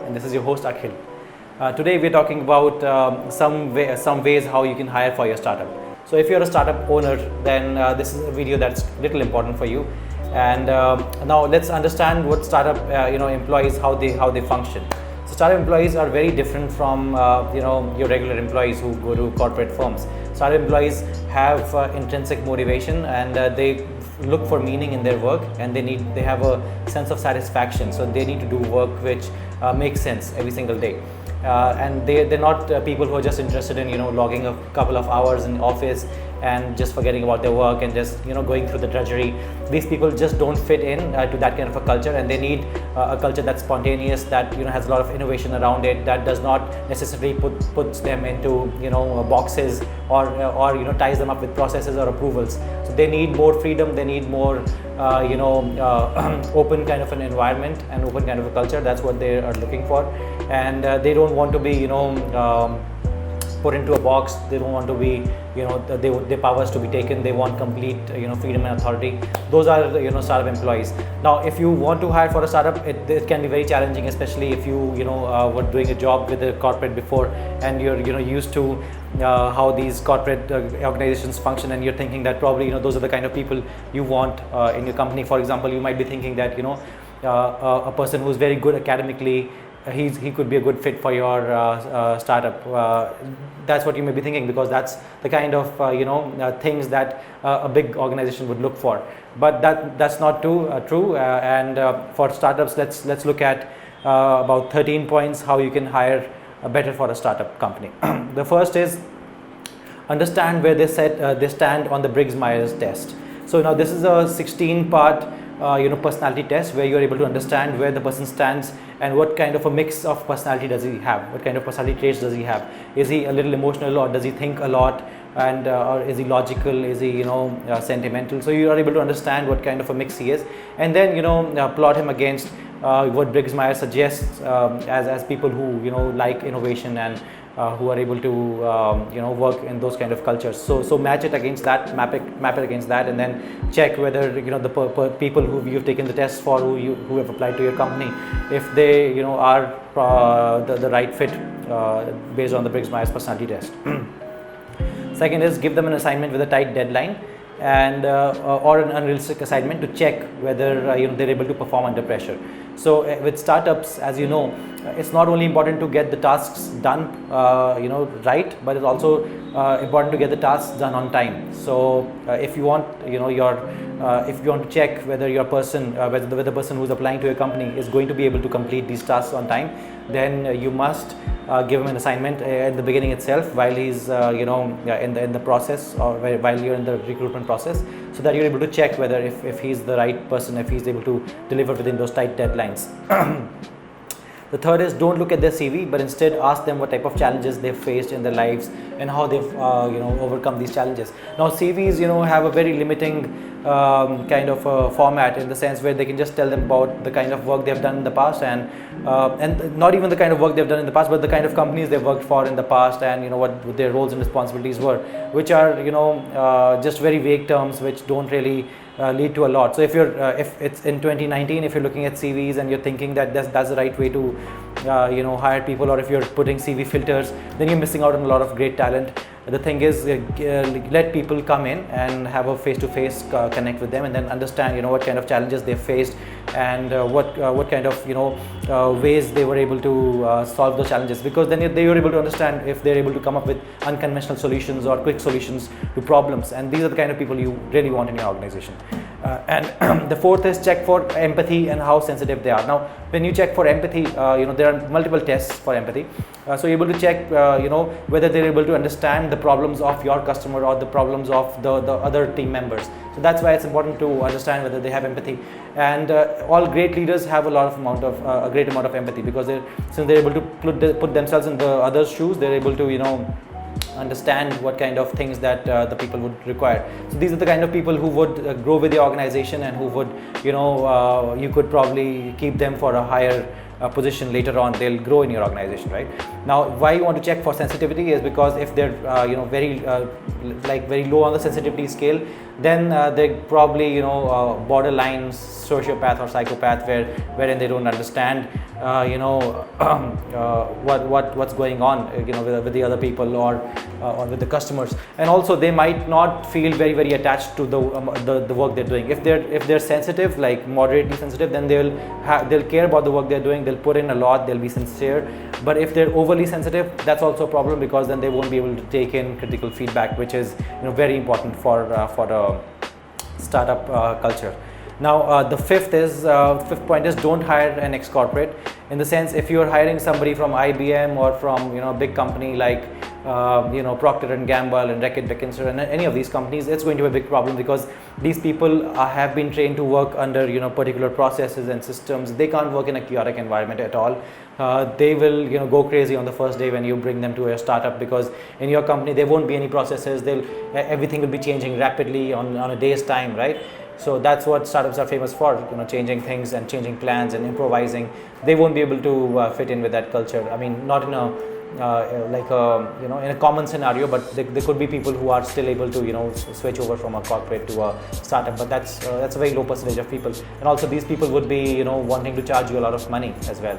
and this is your host Akhil. Today we're talking about some ways how you can hire for your startup. So if you're a startup owner, then this is a video that's little important for you. And now let's understand what startup employees, how they function. So startup employees are very different from your regular employees who go to corporate firms. Startup employees have intrinsic motivation, and they look for meaning in their work, and they have a sense of satisfaction. So they need to do work which makes sense every single day. And they're not people who are just interested in logging a couple of hours in office and just forgetting about their work and just going through the drudgery. These people just don't fit in to that kind of a culture, and they need a culture that's spontaneous, that has a lot of innovation around it, that does not necessarily puts them into boxes or ties them up with processes or approvals. So they need more freedom, they need more open kind of an environment and open kind of a culture. That's what they are looking for, and they don't want to be put into a box. They don't want to be their powers to be taken. They want complete freedom and authority. Those are the startup employees. Now if you want to hire for a startup, it can be very challenging, especially if you were doing a job with a corporate before, and you're used to how these corporate organizations function, and you're thinking that probably those are the kind of people you want in your company. For example, you might be thinking that a person who's very good academically, he could be a good fit for your startup. That's what you may be thinking, because that's the kind of things that a big organization would look for. But that's not true. And for startups, let's look at about 13 points how you can hire better for a startup company. The first is understand where they stand on the Briggs-Myers test. So now this is a 16-part personality test, where you're able to understand where the person stands and what kind of a mix of personality does he have, what kind of personality traits does he have. Is he a little emotional, or does he think a lot, and or is he logical, is he sentimental? So you are able to understand what kind of a mix he is, and then plot him against what Briggs-Myers suggests as people who like innovation and who are able to work in those kind of cultures. So match it against that, map it against that, and then check whether the people who you've taken the test for, who have applied to your company, if they are the right fit based on the Briggs-Myers personality test. Second is give them an assignment with a tight deadline, and or an unrealistic assignment to check whether they're able to perform under pressure. So with startups, as you know, it's not only important to get the tasks done right, but it's also important to get the tasks done on time. So if you want if you want to check whether your person whether the person who's applying to your company is going to be able to complete these tasks on time, then you must give him an assignment at the beginning itself, while he's in the process, or while you're in the recruitment process, so that you're able to check whether if he's the right person, if he's able to deliver within those tight deadlines. The third is don't look at their CV, but instead ask them what type of challenges they've faced in their lives and how they've overcome these challenges. Now CVs have a very limiting kind of format, in the sense where they can just tell them about the kind of work they've done in the past, and not even the kind of work they've done in the past, but the kind of companies they've worked for in the past, and what their roles and responsibilities were, which are just very vague terms which don't really lead to a lot. So if it's in 2019, if you're looking at CVs and you're thinking that that's the right way to hire people, or if you're putting CV filters, then you're missing out on a lot of great talent. The thing is, let people come in and have a face-to-face connect with them, and then understand what kind of challenges they faced, and what kind of ways they were able to solve those challenges, because then they were able to understand if they're able to come up with unconventional solutions or quick solutions to problems. And these are the kind of people you really want in your organization. And the fourth is check for empathy and how sensitive they are. Now when you check for empathy, there are multiple tests for empathy. So you're able to check whether they're able to understand the problems of your customer or the problems of the other team members. So that's why it's important to understand whether they have empathy. And all great leaders have a great amount of empathy, because since they're able to put themselves in the other's shoes, they're able to understand what kind of things that the people would require. So these are the kind of people who would grow with the organization, and who would you could probably keep them for a higher position later on, they'll grow in your organization, right? Now, why you want to check for sensitivity is because if they're very very low on the sensitivity scale, then they're probably borderline sociopath or psychopath, wherein they don't understand what's going on with the other people or with the customers. And also they might not feel very attached to the work they're doing. If they're sensitive, like moderately sensitive, then they'll care about the work they're doing, they'll put in a lot, they'll be sincere. But if they're overly sensitive, that's also a problem, because then they won't be able to take in critical feedback, which is very important for a startup culture. Now the fifth point is, don't hire an ex-corporate. In the sense, if you're hiring somebody from IBM or from a big company like Procter and Gamble and Reckitt Beckensur and any of these companies, it's going to be a big problem, because these people have been trained to work under particular processes and systems. They can't work in a chaotic environment at all. They will go crazy on the first day when you bring them to a startup, because in your company there won't be any processes. Everything will be changing rapidly on a day's time, right? So that's what startups are famous for, changing things and changing plans and improvising. They won't be able to fit in with that culture. I mean, not in a in a common scenario, but there could be people who are still able to switch over from a corporate to a startup, but that's a very low percentage of people. And also these people would be wanting to charge you a lot of money as well.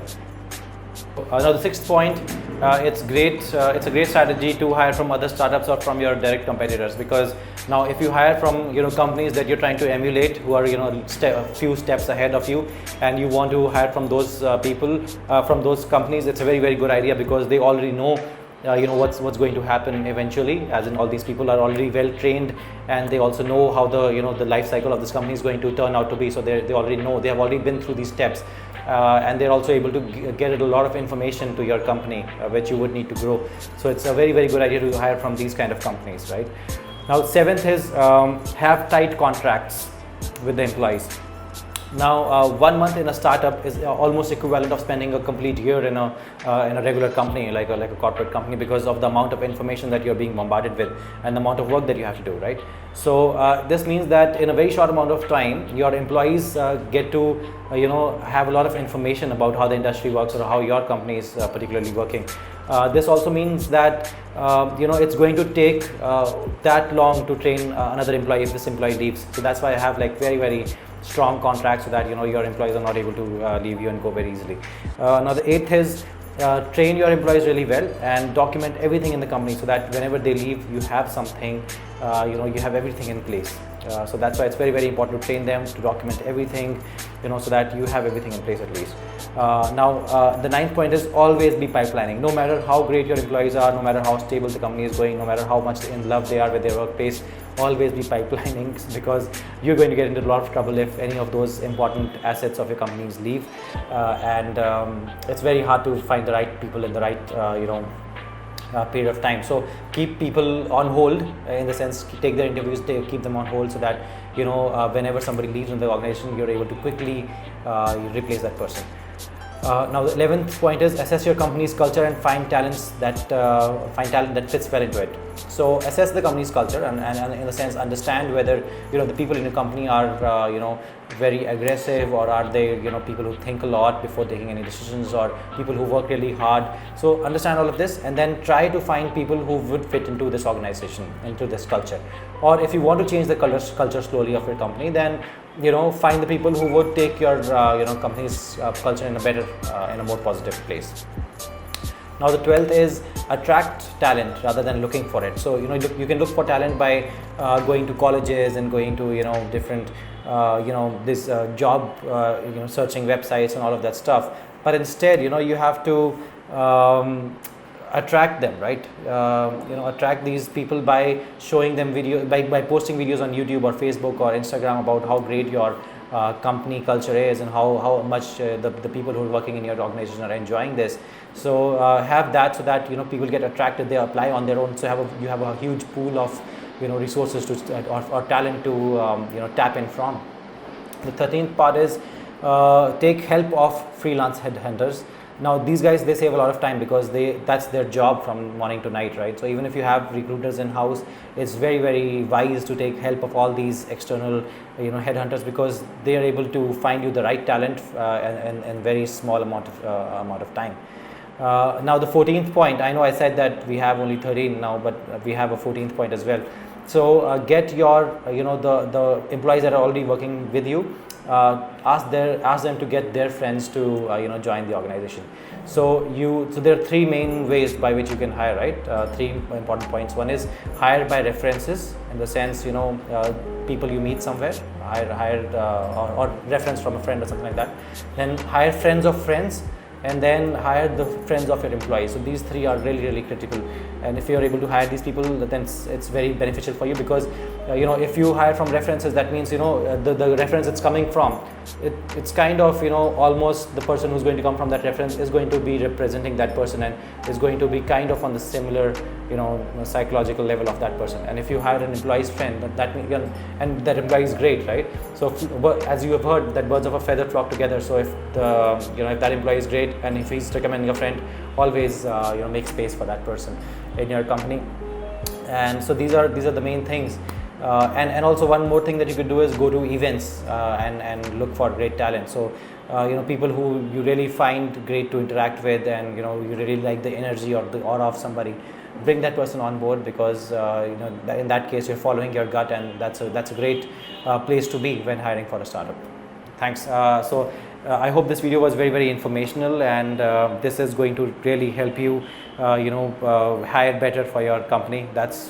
Now the sixth point, it's a great strategy to hire from other startups or from your direct competitors, because now if you hire from companies that you're trying to emulate, who are a few steps ahead of you, and you want to hire from those people from those companies, it's a very good idea, because they already know what's going to happen eventually, as in all these people are already well trained, and they also know how the life cycle of this company is going to turn out to be. So they already know, they have already been through these steps, and they're also able to get a lot of information to your company, which you would need to grow. So it's a very good idea to hire from these kind of companies, right? Now seventh is, have tight contracts with the employees. Now 1 month in a startup is almost equivalent of spending a complete year in a regular company, like a corporate company, because of the amount of information that you're being bombarded with and the amount of work that you have to do, right? So this means that in a very short amount of time, your employees get to have a lot of information about how the industry works or how your company is particularly working. This also means that it's going to take that long to train another employee if this employee leaves. So that's why I have very strong contracts, so that your employees are not able to leave you and go very easily. Now the eighth is, train your employees really well and document everything in the company, so that whenever they leave, you have something, you have everything in place. So that's why it's very important to train them, to document everything, so that you have everything in place at least. Now the ninth point is, always be pipelining. No matter how great your employees are, no matter how stable the company is going, no matter how much in love they are with their workplace, always be pipelining, because you're going to get into a lot of trouble if any of those important assets of your companies leave. And it's very hard to find the right people in the right period of time. So keep people on hold, in the sense, take their interviews, keep them on hold, so that whenever somebody leaves in the organization, you're able to quickly replace that person. Now the 11th point is, assess your company's culture and find talent that fits well into it. So assess the company's culture and in a sense understand whether the people in your company are very aggressive, or are they people who think a lot before taking any decisions, or people who work really hard. So understand all of this, and then try to find people who would fit into this organization, into this culture. Or if you want to change the culture slowly of your company, then find the people who would take your company's culture in a more positive place. Now the 12th is, attract talent rather than looking for it. So you can look for talent by going to colleges and going to different this job searching websites and all of that stuff. But instead you have to attract them, right? Attract these people by showing them by posting videos on YouTube or Facebook or Instagram about how great your company culture is, and how much the people who are working in your organization are enjoying this. So have that, so that people get attracted, they apply on their own. So you have a huge pool of resources or talent to tap in from. The 13th part is, take help of freelance headhunters. Now these guys, they save a lot of time because that's their job from morning to night, right? So even if you have recruiters in house, it's very wise to take help of all these external headhunters, because they are able to find you the right talent in very small amount of time. Now the 14th point, I know I said that we have only 13 now, but we have a 14th point as well. So get your the employees that are already working with you, ask them to get their friends to join the organization. So there are three main ways by which you can hire, right? Three important points. One is hire by references, in the sense people you meet somewhere, hire or reference from a friend or something like that. Then hire friends of friends, and then hire the friends of your employees. So these three are really critical, and if you are able to hire these people, then it's very beneficial for you, because if you hire from references, that means the reference it's coming from, it's kind of almost the person who's going to come from that reference is going to be representing that person, and is going to be kind of on the similar psychological level of that person. And if you hire an employee's friend, that means, and that employee is great, right? So as you have heard, that birds of a feather flock together. So if if that employee is great, and if he's recommending a friend, always make space for that person in your company. And so these are the main things. And also one more thing that you could do is go to events and look for great talent. So people who you really find great to interact with, and you really like the energy or the aura of somebody, bring that person on board, because in that case you're following your gut, and that's a great place to be when hiring for a startup. Thanks. I hope this video was very informational, and this is going to really help you hire better for your company. That's